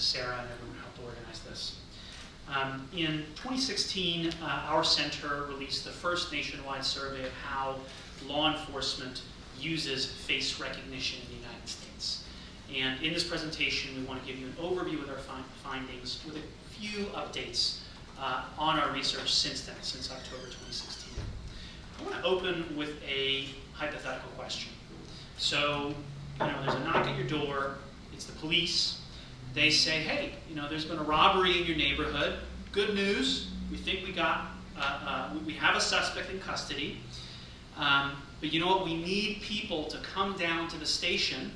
Sarah and everyone who helped organize this. In 2016, our center released the first nationwide survey of how law enforcement uses face recognition in the United States. And in this presentation, we want to give you an overview of our findings with a few updates on our research since then, since October 2016. I want to open with a hypothetical question. So, there's a knock at your door, it's the police. They say, hey, there's been a robbery in your neighborhood. Good news, we think we have a suspect in custody. But you know what? We need people to come down to the station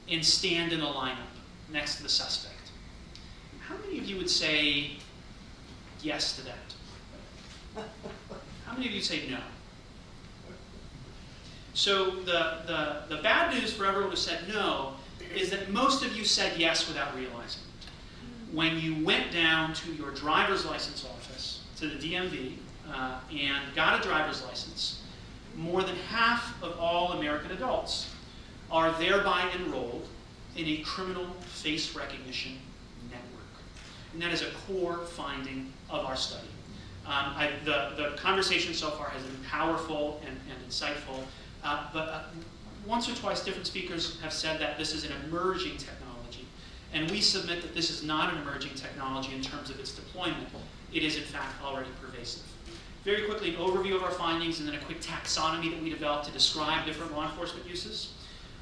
and stand in a lineup next to the suspect. How many of you would say yes to that? How many of you would say no? So the bad news for everyone who said no is that most of you said yes without realizing it. When you went down to your driver's license office, to the DMV, and got a driver's license, more than half of all American adults are thereby enrolled in a criminal face recognition network. And that is a core finding of our study. The conversation so far has been powerful and insightful, but once or twice different speakers have said that this is an emerging technology. And we submit that this is not an emerging technology in terms of its deployment. It is, in fact, already pervasive. Very quickly, an overview of our findings and then a quick taxonomy that we developed to describe different law enforcement uses.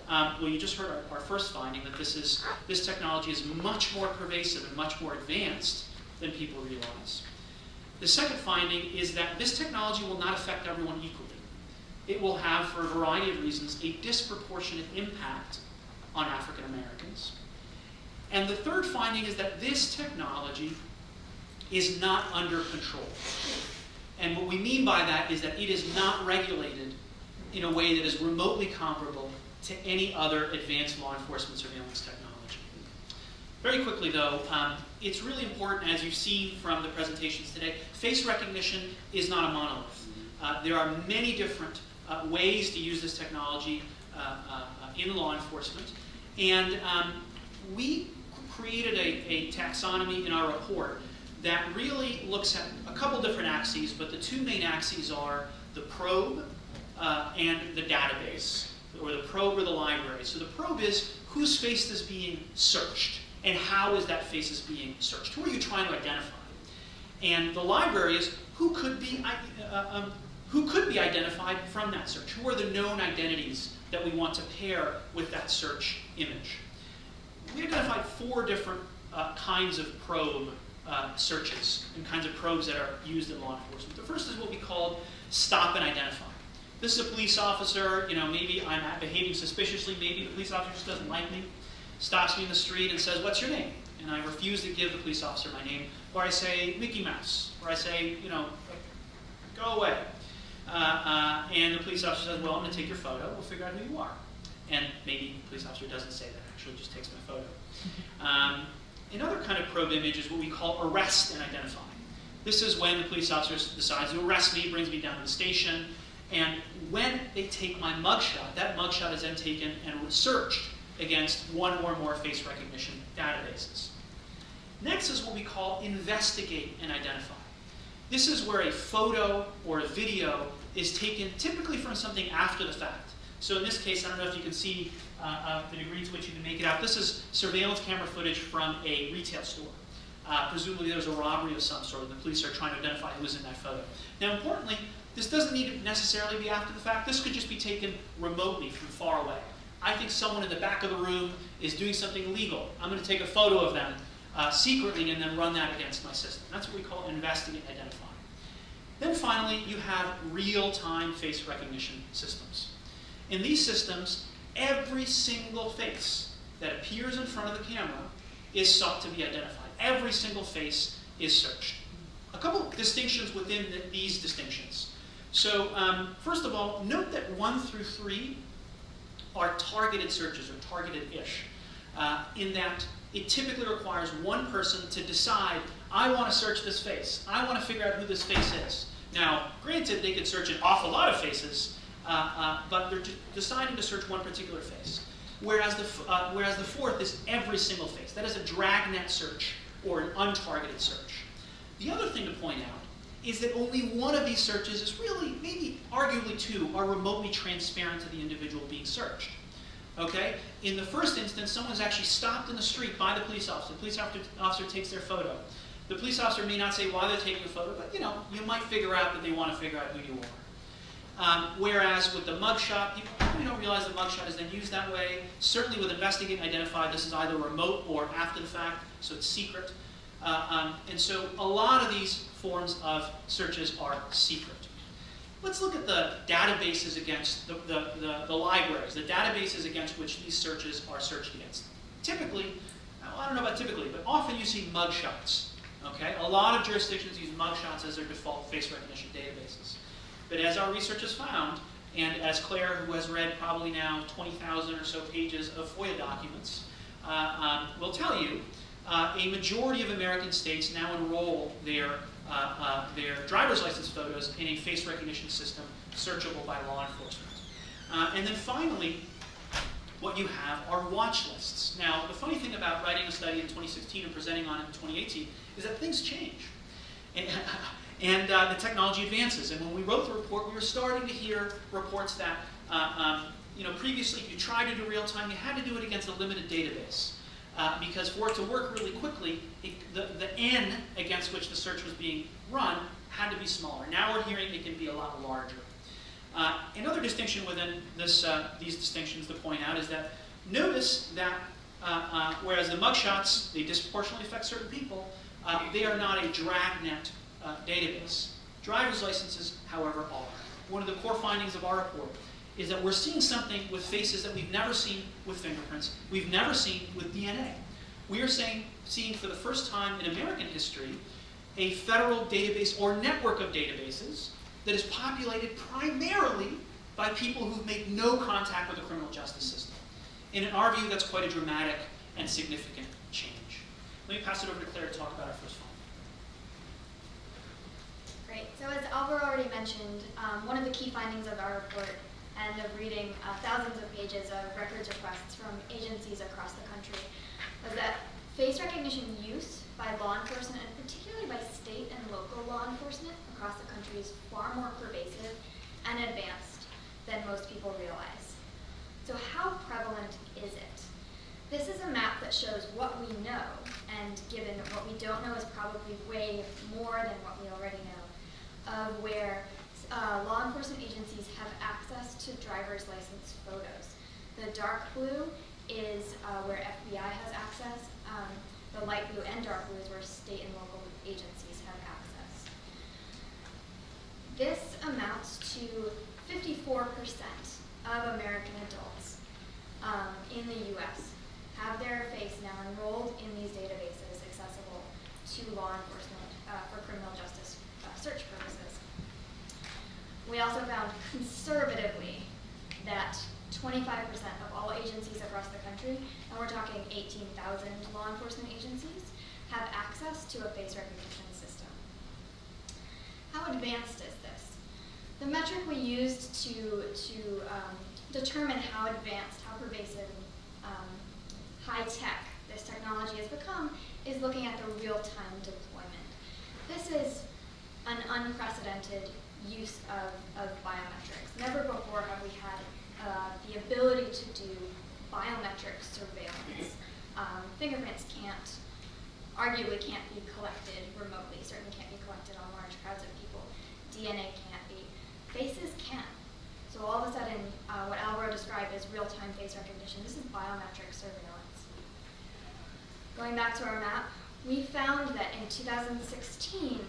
Well, you just heard our first finding that this technology is much more pervasive and much more advanced than people realize. The second finding is that this technology will not affect everyone equally. It will have, for a variety of reasons, a disproportionate impact on African Americans. And the third finding is that this technology is not under control. And what we mean by that is that it is not regulated in a way that is remotely comparable to any other advanced law enforcement surveillance technology. Very quickly, though, it's really important, as you've seen from the presentations today, face recognition is not a monolith. There are many different ways to use this technology in law enforcement. And we created a taxonomy in our report that really looks at a couple different axes, but the two main axes are the probe and the database, or the probe or the library. So the probe is whose face is being searched, and how is that face is being searched? Who are you trying to identify? And the library is who could be identified from that search? Who are the known identities that we want to pair with that search image? We identified 4 different kinds of probe searches and kinds of probes that are used in law enforcement. The first is what we call stop and identify. This is a police officer, maybe I'm behaving suspiciously, maybe the police officer just doesn't like me, stops me in the street and says, what's your name? And I refuse to give the police officer my name, or I say Mickey Mouse, or I say, go away. And the police officer says, well, I'm going to take your photo, we'll figure out who you are. And maybe the police officer doesn't say that, actually just takes my photo. Another kind of probe image is what we call arrest and identify. This is when the police officer decides to arrest me, brings me down to the station, and when they take my mugshot, that mugshot is then taken and searched against one or more face recognition databases. Next is what we call investigate and identify. This is where a photo or a video is taken typically from something after the fact. So in this case, I don't know if you can see the degree to which you can make it out. This is surveillance camera footage from a retail store. Presumably there was a robbery of some sort, and the police are trying to identify who was in that photo. Now importantly, this doesn't need to necessarily be after the fact. This could just be taken remotely from far away. I think someone in the back of the room is doing something illegal. I'm going to take a photo of them secretly and then run that against my system. That's what we call investigate, identify. Then finally, you have real-time face recognition systems. In these systems, every single face that appears in front of the camera is sought to be identified. Every single face is searched. A couple distinctions within these distinctions. So first of all, note that 1 through 3 are targeted searches, or targeted-ish, in that it typically requires one person to decide, I want to search this face. I want to figure out who this face is. Now, granted, they could search an awful lot of faces, but they're deciding to search one particular face. whereas the fourth is every single face. That is a dragnet search or an untargeted search. The other thing to point out is that only one of these searches is really, maybe arguably two, are remotely transparent to the individual being searched. Okay? In the first instance, someone's actually stopped in the street by the police officer. The police officer takes their photo. The police officer may not say why they're taking a photo, but you might figure out that they want to figure out who you are. Whereas with the mugshot, people probably don't realize the mugshot is then used that way. Certainly with investigate and identify, this is either remote or after the fact, so it's secret. And so a lot of these forms of searches are secret. Let's look at the databases against the libraries, the databases against which these searches are searched against. Typically, I don't know about typically, but often you see mugshots. Okay? A lot of jurisdictions use mugshots as their default face recognition databases. But as our research has found, and as Clare, who has read probably now 20,000 or so pages of FOIA documents, will tell you, a majority of American states now enroll their driver's license photos in a face recognition system searchable by law enforcement. And then finally, what you have are watch lists. Now, the funny thing about writing a study in 2016 and presenting on it in 2018 is that things change. And the technology advances. And when we wrote the report, we were starting to hear reports that previously if you tried to do real time, you had to do it against a limited database. Because for it to work really quickly, the N against which the search was being run had to be smaller. Now we're hearing it can be a lot larger. Another distinction within these distinctions to point out is that notice that whereas the mugshots, they disproportionately affect certain people, they are not a dragnet database. Driver's licenses, however, are. One of the core findings of our report is that we're seeing something with faces that we've never seen with fingerprints, we've never seen with DNA. We are seeing for the first time in American history a federal database or network of databases that is populated primarily by people who've made no contact with the criminal justice system. And in our view, that's quite a dramatic and significant change. Let me pass it over to Clare to talk about our first finding. Great. So as Alvaro already mentioned, one of the key findings of our report and of reading thousands of pages of records requests from agencies across the country was that face recognition use by law enforcement, and particularly by state and local law enforcement across the country, is far more pervasive and advanced than most people realize. So how prevalent is it? This is a map that shows what we know, and given what we don't know is probably way more than what we already know, of where law enforcement agencies have access to driver's license photos. The dark blue is where FBI has access. The light blue and dark blue is where state and local agencies have access. This amounts to 54% of American adults in the US have their face now enrolled in these databases accessible to law enforcement for criminal justice search purposes. We also found conservatively that 25% of all agencies across the country, and we're talking 18,000 law enforcement agencies, have access to a face recognition system. How advanced is this? The metric we used to determine how advanced, how pervasive, high-tech this technology has become is looking at the real-time deployment. This is an unprecedented use of biometrics. Never before have we had the ability to do biometric surveillance. Fingerprints arguably can't be collected remotely, certainly can't be collected on large crowds of people. DNA can't be. Faces can. So all of a sudden, what Alvaro described as real-time face recognition, this is biometric surveillance. Going back to our map, we found that in 2016,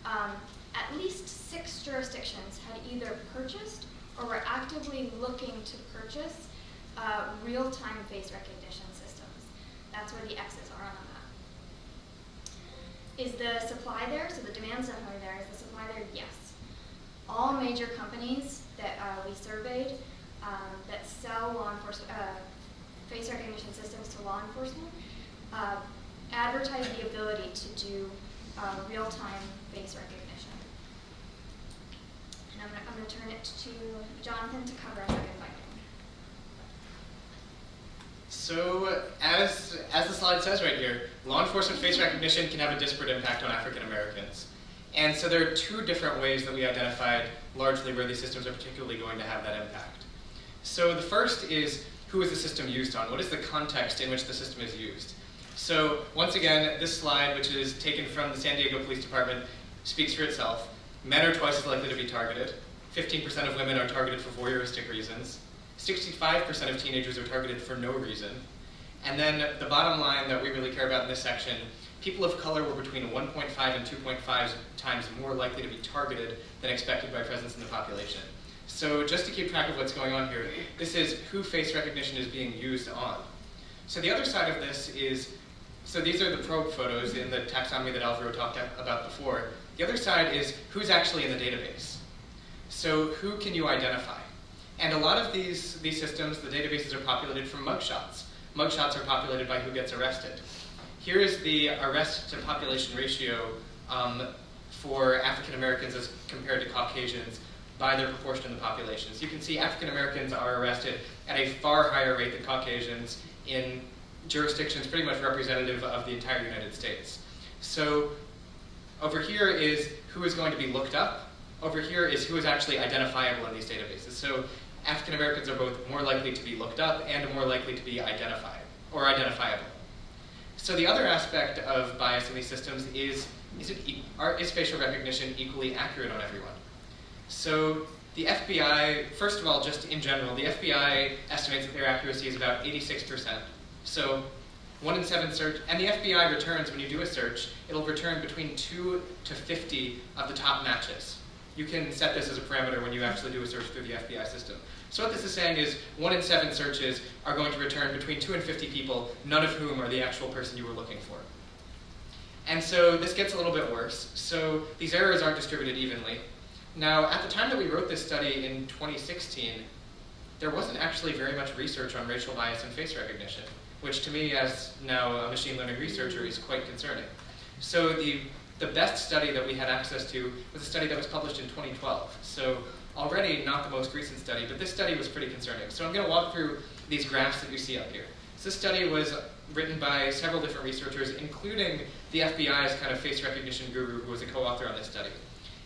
at least 6 jurisdictions had either purchased or were actively looking to purchase real-time face recognition systems. That's where the X's are on the map. Is the supply there? So the demand's definitely there. Is the supply there? Yes. All major companies that we surveyed that sell law enforcement face recognition systems to law enforcement advertise the ability to do real-time face recognition. And I'm going to turn it to Jonathan to cover our second finding. So as the slide says right here, law enforcement face recognition can have a disparate impact on African Americans. And so there are two different ways that we identified largely where these systems are particularly going to have that impact. So the first is, who is the system used on? What is the context in which the system is used? So once again, this slide, which is taken from the San Diego Police Department, speaks for itself. Men are twice as likely to be targeted. 15% of women are targeted for voyeuristic reasons. 65% of teenagers are targeted for no reason. And then the bottom line that we really care about in this section, people of color were between 1.5 and 2.5 times more likely to be targeted than expected by presence in the population. So just to keep track of what's going on here, this is who face recognition is being used on. So the other side of this is, so these are the probe photos in the taxonomy that Alvaro talked about before. The other side is who's actually in the database. So who can you identify? And a lot of these systems, the databases are populated from mugshots. Mugshots are populated by who gets arrested. Here is the arrest to population ratio for African Americans as compared to Caucasians by their proportion in the population. So you can see African Americans are arrested at a far higher rate than Caucasians in jurisdictions pretty much representative of the entire United States. So over here is who is going to be looked up. Over here is who is actually identifiable in these databases. So African Americans are both more likely to be looked up and more likely to be identified or identifiable. So the other aspect of bias in these systems is facial recognition equally accurate on everyone? So the FBI, first of all, just in general, the FBI estimates that their accuracy is about 86%. So 1 in 7 search, and the FBI returns, when you do a search, it'll return between 2 to 50 of the top matches. You can set this as a parameter when you actually do a search through the FBI system. So what this is saying is 1 in 7 searches are going to return between 2 and 50 people, none of whom are the actual person you were looking for. And so this gets a little bit worse. So these errors aren't distributed evenly. Now, at the time that we wrote this study in 2016, there wasn't actually very much research on racial bias and face recognition, which to me, as now a machine learning researcher, is quite concerning. So the best study that we had access to was a study that was published in 2012. So already not the most recent study, but this study was pretty concerning. So I'm going to walk through these graphs that you see up here. So this study was written by several different researchers, including the FBI's kind of face recognition guru, who was a co-author on this study.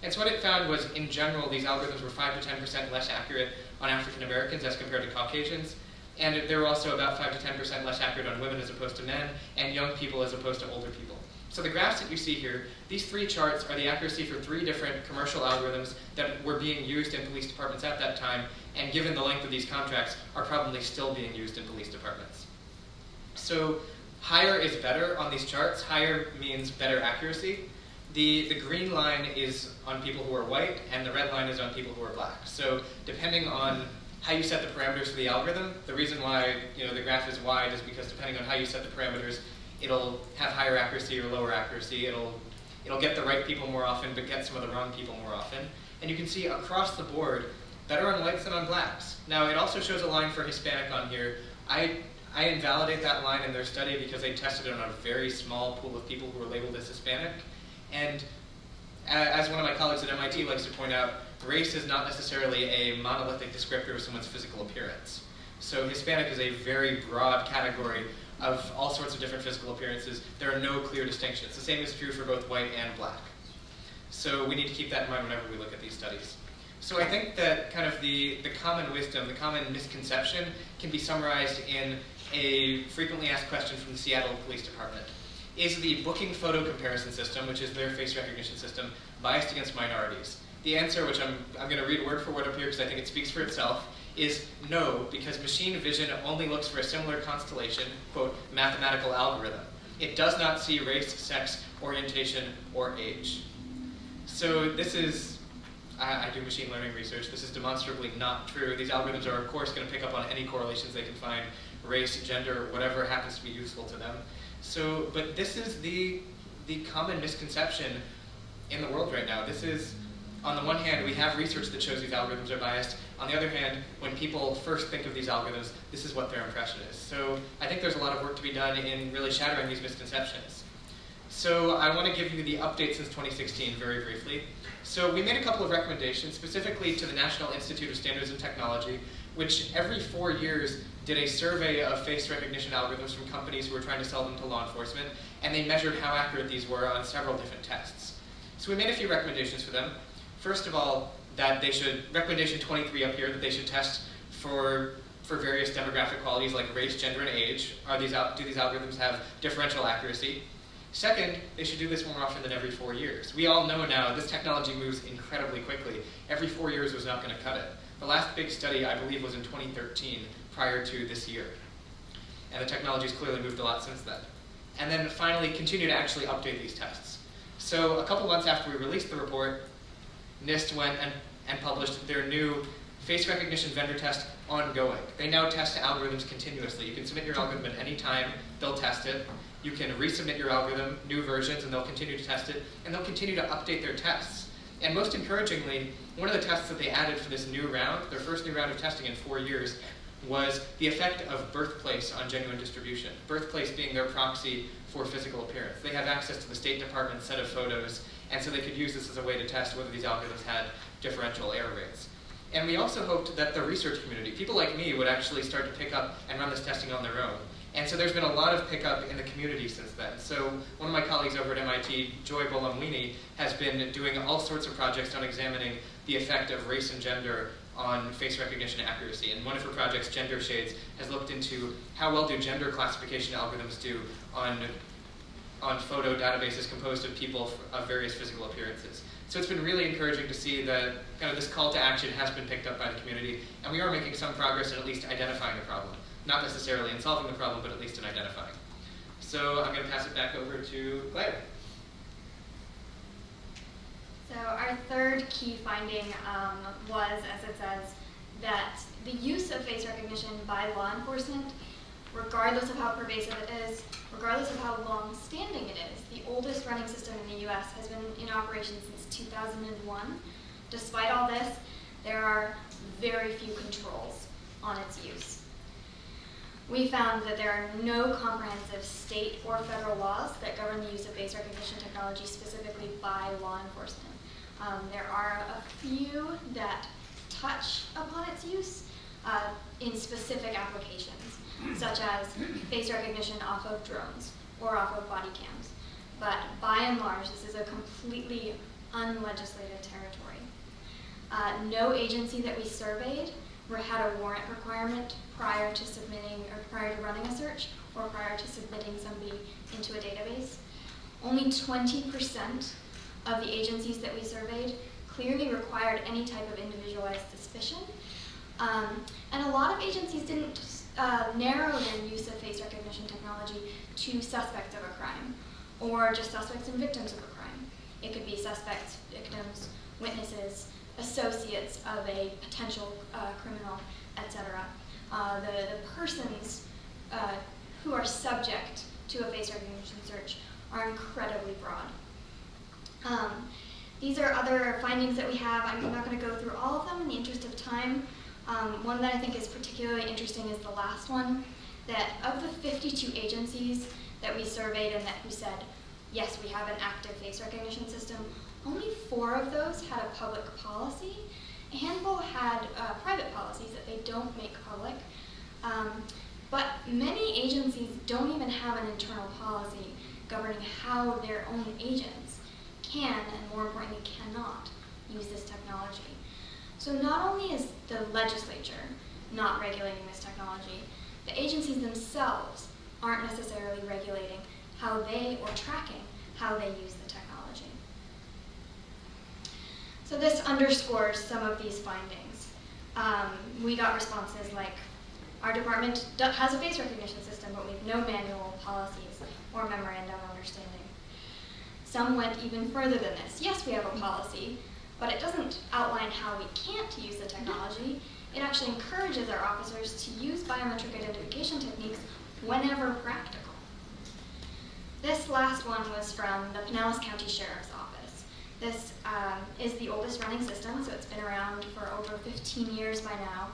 And so what it found was, in general, these algorithms were 5 to 10% less accurate on African Americans as compared to Caucasians. And they were also about 5 to 10% less accurate on women as opposed to men, and young people as opposed to older people. So the graphs that you see here, these 3 charts are the accuracy for 3 different commercial algorithms that were being used in police departments at that time, and given the length of these contracts, are probably still being used in police departments. So higher is better on these charts. Higher means better accuracy. The green line is on people who are white, and the red line is on people who are black. So depending on how you set the parameters for the algorithm, the reason why the graph is wide is because depending on how you set the parameters, it'll have higher accuracy or lower accuracy. It'll get the right people more often, but get some of the wrong people more often. And you can see across the board, better on whites than on blacks. Now, it also shows a line for Hispanic on here. I invalidate that line in their study because they tested it on a very small pool of people who were labeled as Hispanic. And as one of my colleagues at MIT likes to point out, race is not necessarily a monolithic descriptor of someone's physical appearance. So Hispanic is a very broad category of all sorts of different physical appearances. There are no clear distinctions. The same is true for both white and black. So we need to keep that in mind whenever we look at these studies. So I think that kind of the common wisdom, the common misconception can be summarized in a frequently asked question from the Seattle Police Department. Is the booking photo comparison system, which is their face recognition system, biased against minorities? The answer, which I'm going to read word for word up here because I think it speaks for itself, is no, because machine vision only looks for a similar constellation, quote, mathematical algorithm. It does not see race, sex, orientation, or age. So this is, I do machine learning research, this is demonstrably not true. These algorithms are, of course, going to pick up on any correlations they can find, race, gender, whatever happens to be useful to them. So, but this is the common misconception in the world right now. This is, on the one hand, we have research that shows these algorithms are biased. On the other hand, when people first think of these algorithms, this is what their impression is. So I think there's a lot of work to be done in really shattering these misconceptions. So I want to give you the update since 2016 very briefly. So we made a couple of recommendations, specifically to the National Institute of Standards and Technology, which every 4 years did a survey of face recognition algorithms from companies who were trying to sell them to law enforcement, and they measured how accurate these were on several different tests. So we made a few recommendations for them. First of all, that they should, recommendation 23 up here, that they should test for various demographic qualities like race, gender, and age. Do these algorithms have differential accuracy? Second, they should do this more often than every 4 years. We all know now this technology moves incredibly quickly. Every 4 years was not going to cut it. The last big study, I believe, was in 2013, prior to this year. And the technology's clearly moved a lot since then. And then finally, continue to actually update these tests. So a couple months after we released the report, NIST went and published their new face recognition vendor test ongoing. They now test algorithms continuously. You can submit your algorithm at any time, they'll test it. You can resubmit your algorithm, new versions, and they'll continue to test it, and they'll continue to update their tests. And most encouragingly, one of the tests that they added for this new round, their first new round of testing in 4 years, was the effect of birthplace on genuine distribution. Birthplace being their proxy for physical appearance. They have access to the State Department's set of photos, and so they could use this as a way to test whether these algorithms had differential error rates. And we also hoped that the research community, people like me, would actually start to pick up and run this testing on their own. And so there's been a lot of pickup in the community since then. So one of my colleagues over at MIT, Joy Bolamwini, has been doing all sorts of projects on examining the effect of race and gender on face recognition accuracy. And one of her projects, Gender Shades, has looked into how well do gender classification algorithms do on photo databases composed of people of various physical appearances. So it's been really encouraging to see that kind of this call to action has been picked up by the community, and we are making some progress in at least identifying the problem. Not necessarily in solving the problem, but at least in identifying. So I'm going to pass it back over to Clare. So our third key finding was, as it says, that the use of face recognition by law enforcement, regardless of how pervasive it is, regardless of how long-standing it is, the oldest running system in the US has been in operation since 2001. Despite all this, there are very few controls on its use. We found that there are no comprehensive state or federal laws that govern the use of face recognition technology specifically by law enforcement. There are a few that touch upon its use in specific applications, such as face recognition off of drones or off of body cams. But by and large, this is a completely unlegislated territory. No agency that we surveyed had a warrant requirement prior to submitting or prior to running a search or prior to submitting somebody into a database. Only 20% of the agencies that we surveyed clearly required any type of individualized suspicion. And a lot of agencies didn't narrow their use of face recognition technology to suspects of a crime or just suspects and victims of a crime. It could be suspects, victims, witnesses, associates of a potential criminal, etc. The persons who are subject to a face recognition search are incredibly broad. These are other findings that we have. I'm not going to go through all of them in the interest of time. One that I think is particularly interesting is the last one, that of the 52 agencies that we surveyed and who said, yes, we have an active face recognition system, only 4 of those had a public policy. A handful had private policies that they don't make public. But many agencies don't even have an internal policy governing how their own agents can, and more importantly, cannot use this technology. So not only is the legislature not regulating this technology, the agencies themselves aren't necessarily regulating how they, or tracking how they use the technology. So this underscores some of these findings. We got responses like, our department has a face recognition system, but we have no manual policies or memorandum of understanding. Some went even further than this. Yes, we have a policy, but it doesn't outline how we can't use the technology. It actually encourages our officers to use biometric identification techniques whenever practical. This last one was from the Pinellas County Sheriff's Office. This is the oldest running system, so it's been around for over 15 years by now.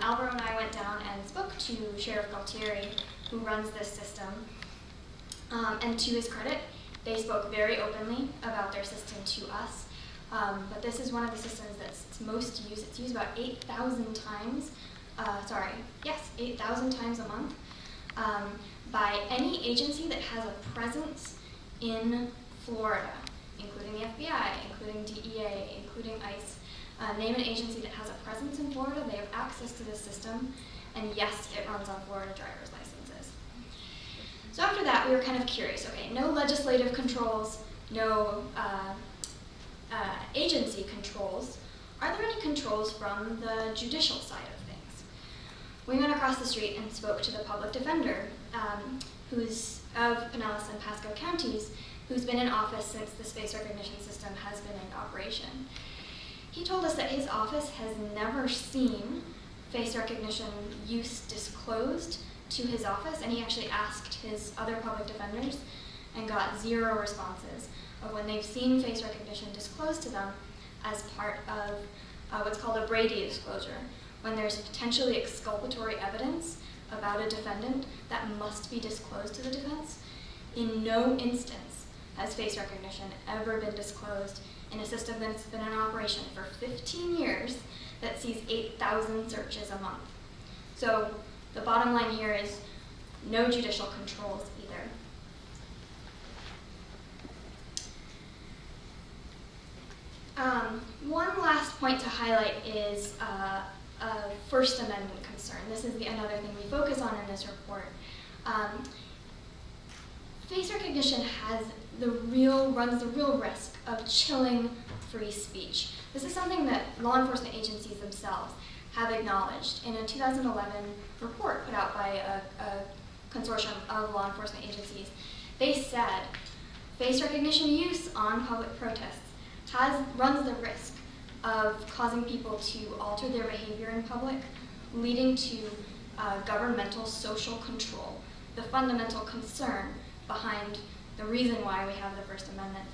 Alvaro and I went down and spoke to Sheriff Galtieri, who runs this system. And to his credit, they spoke very openly about their system to us. But this is one of the systems that's most used. It's used about 8,000 times 8,000 times a month by any agency that has a presence in Florida, including the FBI, including DEA, including ICE. Name an agency that has a presence in Florida, they have access to this system, and yes, it runs on Florida driver's licenses. So after that, we were kind of curious. Okay, no legislative controls, no agency controls. Are there any controls from the judicial side of things? We went across the street and spoke to the public defender, who's of Pinellas and Pasco counties, who's been in office since this face recognition system has been in operation. He told us that his office has never seen face recognition use disclosed to his office, and he actually asked his other public defenders and got 0 responses of when they've seen face recognition disclosed to them as part of what's called a Brady disclosure, when there's potentially exculpatory evidence about a defendant that must be disclosed to the defense. In no instance has face recognition ever been disclosed in a system that's been in operation for 15 years that sees 8,000 searches a month. So the bottom line here is no judicial controls either. One last point to highlight is a First Amendment concern. This is another thing we focus on in this report. Face recognition runs the real risk of chilling free speech. This is something that law enforcement agencies themselves have acknowledged in a 2011 report put out by a consortium of law enforcement agencies. They said face recognition use on public protests runs the risk of causing people to alter their behavior in public, leading to governmental social control, the fundamental concern behind the reason why we have the First Amendment.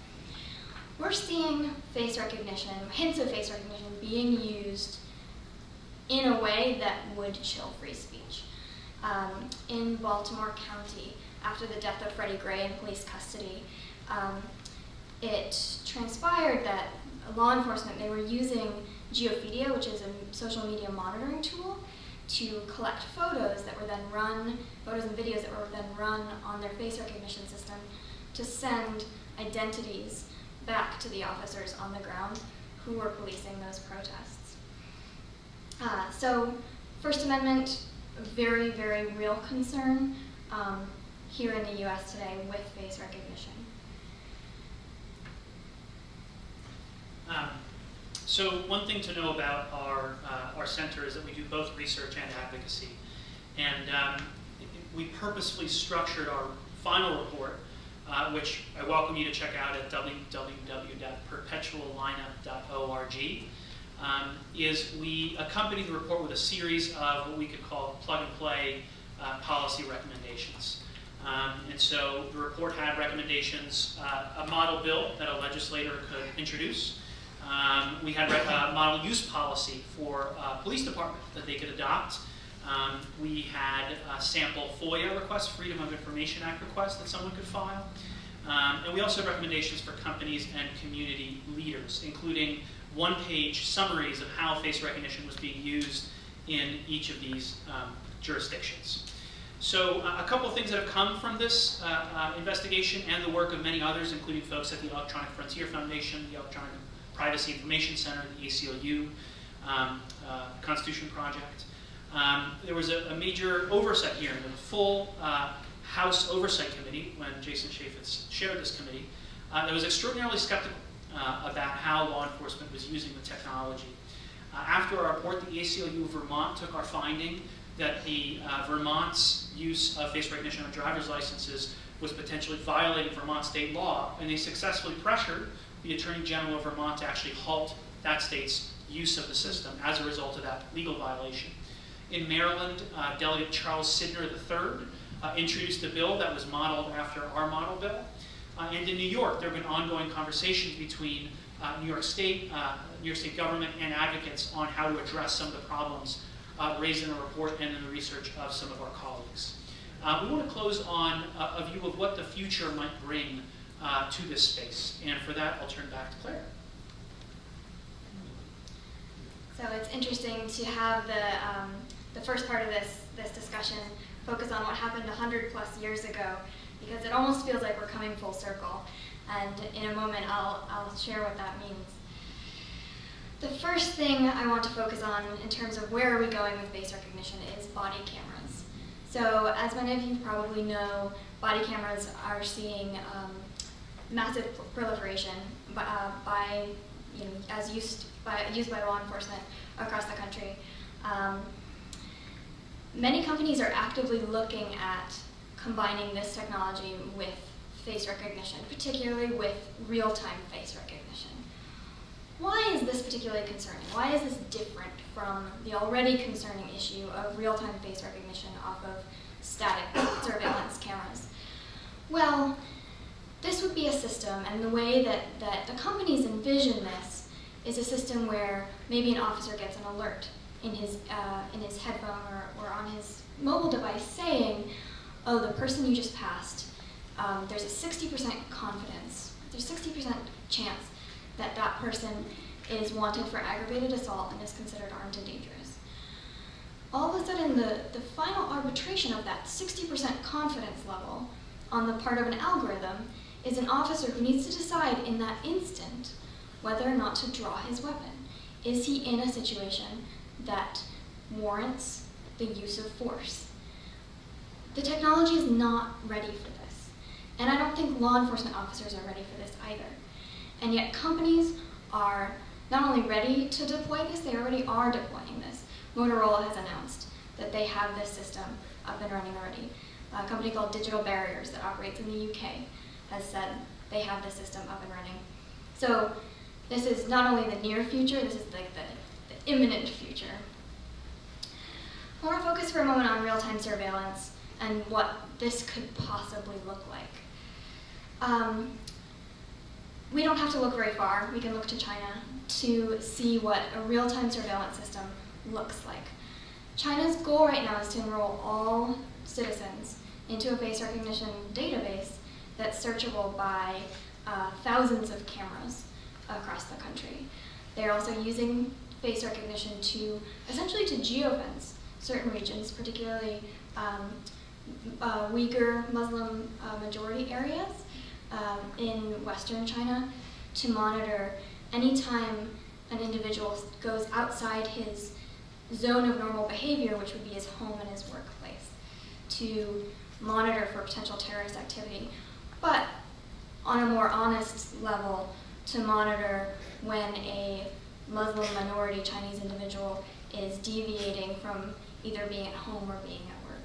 We're seeing face recognition, hints of face recognition being used in a way that would chill free speech. In Baltimore County, after the death of Freddie Gray in police custody, it transpired that law enforcement, they were using Geophidia, which is a social media monitoring tool, to collect photos that were then photos and videos that were then run on their face recognition system to send identities back to the officers on the ground who were policing those protests. So First Amendment, very, very real concern here in the US today with face recognition. So one thing to know about our center is that we do both research and advocacy. And we purposefully structured our final report, which I welcome you to check out at www.perpetuallineup.org, is we accompany the report with a series of what we could call plug-and-play policy recommendations. And so the report had recommendations, a model bill that a legislator could introduce. We had a model use policy for police department that they could adopt. We had sample FOIA requests, Freedom of Information Act requests that someone could file. And we also have recommendations for companies and community leaders, including one-page summaries of how face recognition was being used in each of these jurisdictions. So a couple of things that have come from this investigation and the work of many others, including folks at the Electronic Frontier Foundation, the Electronic Privacy Information Center, the ACLU, Constitution Project. There was a major oversight hearing, a full House Oversight Committee, when Jason Chaffetz chaired this committee, that was extraordinarily skeptical about how law enforcement was using the technology. After our report, the ACLU of Vermont took our finding that the Vermont's use of face recognition on driver's licenses was potentially violating Vermont state law, and they successfully pressured the Attorney General of Vermont to actually halt that state's use of the system as a result of that legal violation. In Maryland, Delegate Charles Sidner III introduced a bill that was modeled after our model bill. And in New York, there have been ongoing conversations between New York State government and advocates on how to address some of the problems raised in the report and in the research of some of our colleagues. We want to close on a view of what the future might bring to this space. And for that, I'll turn back to Clare. So it's interesting to have the first part of this discussion focus on what happened 100 plus years ago, because it almost feels like we're coming full circle. And in a moment, I'll share what that means. The first thing I want to focus on in terms of where are we going with face recognition is body cameras. So as many of you probably know, body cameras are seeing massive proliferation used by law enforcement across the country. Many companies are actively looking at combining this technology with face recognition, particularly with real-time face recognition. Why is this particularly concerning? Why is this different from the already concerning issue of real-time face recognition off of static surveillance cameras? Well, this would be a system, and the way that the companies envision this is a system where maybe an officer gets an alert in his headphone or on his mobile device saying, oh, the person you just passed, there's a 60% confidence, there's 60% chance that that person is wanted for aggravated assault and is considered armed and dangerous. All of a sudden, the final arbitration of that 60% confidence level on the part of an algorithm is an officer who needs to decide in that instant whether or not to draw his weapon. Is he in a situation that warrants the use of force? The technology is not ready for this. And I don't think law enforcement officers are ready for this either. And yet companies are not only ready to deploy this, they already are deploying this. Motorola has announced that they have this system up and running already. A company called Digital Barriers that operates in the UK has said they have this system up and running. So this is not only the near future, this is like the imminent future. I want to focus for a moment on real-time surveillance and what this could possibly look like. We don't have to look very far. We can look to China to see what a real-time surveillance system looks like. China's goal right now is to enroll all citizens into a face recognition database that's searchable by thousands of cameras across the country. They're also using face recognition to essentially to geofence certain regions, particularly Uyghur Muslim majority areas in Western China, to monitor any time an individual goes outside his zone of normal behavior, which would be his home and his workplace, to monitor for potential terrorist activity, but on a more honest level, to monitor when a Muslim minority Chinese individual is deviating from either being at home or being at work.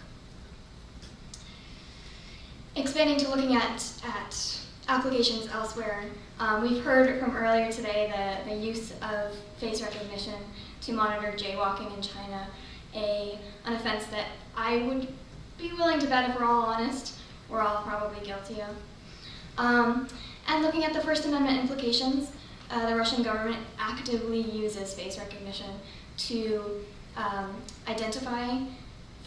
Expanding to looking at applications elsewhere, we've heard from earlier today the use of face recognition to monitor jaywalking in China, an offense that I would be willing to bet, if we're all honest, we're all probably guilty of. And looking at the First Amendment implications, the Russian government actively uses face recognition to identify,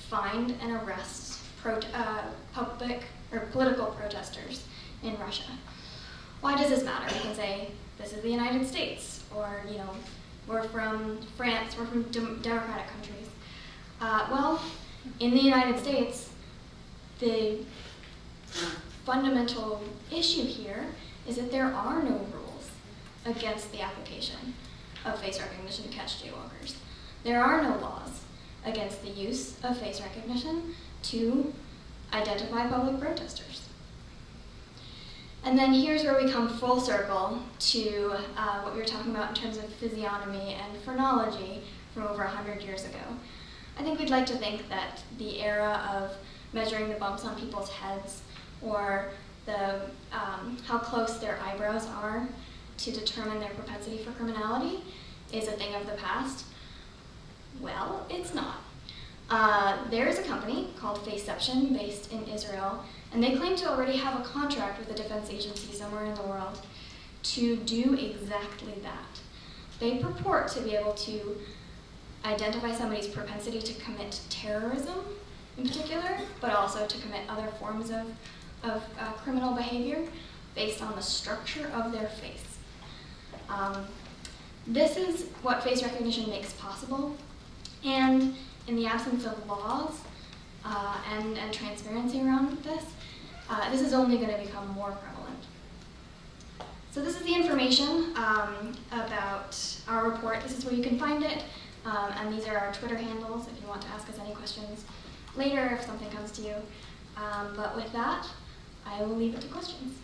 find, and arrest public or political protesters in Russia. Why does this matter? We can say, this is the United States, or, you know, we're from France, we're from democratic countries. Well, in the United States, the fundamental issue here is that there are no rules against the application of face recognition to catch jaywalkers. There are no laws against the use of face recognition to identify public protesters. And then here's where we come full circle to what we were talking about in terms of physiognomy and phrenology from over 100 years ago. I think we'd like to think that the era of measuring the bumps on people's heads or the how close their eyebrows are to determine their propensity for criminality is a thing of the past. Well, it's not. There's a company called Faceception based in Israel, and they claim to already have a contract with a defense agency somewhere in the world to do exactly that. They purport to be able to identify somebody's propensity to commit terrorism in particular, but also to commit other forms of criminal behavior based on the structure of their face. This is what face recognition makes possible, and in the absence of laws and transparency around this, this is only going to become more prevalent. So this is the information about our report. This is where you can find it, and these are our Twitter handles if you want to ask us any questions later if something comes to you. But with that, I will leave it to questions.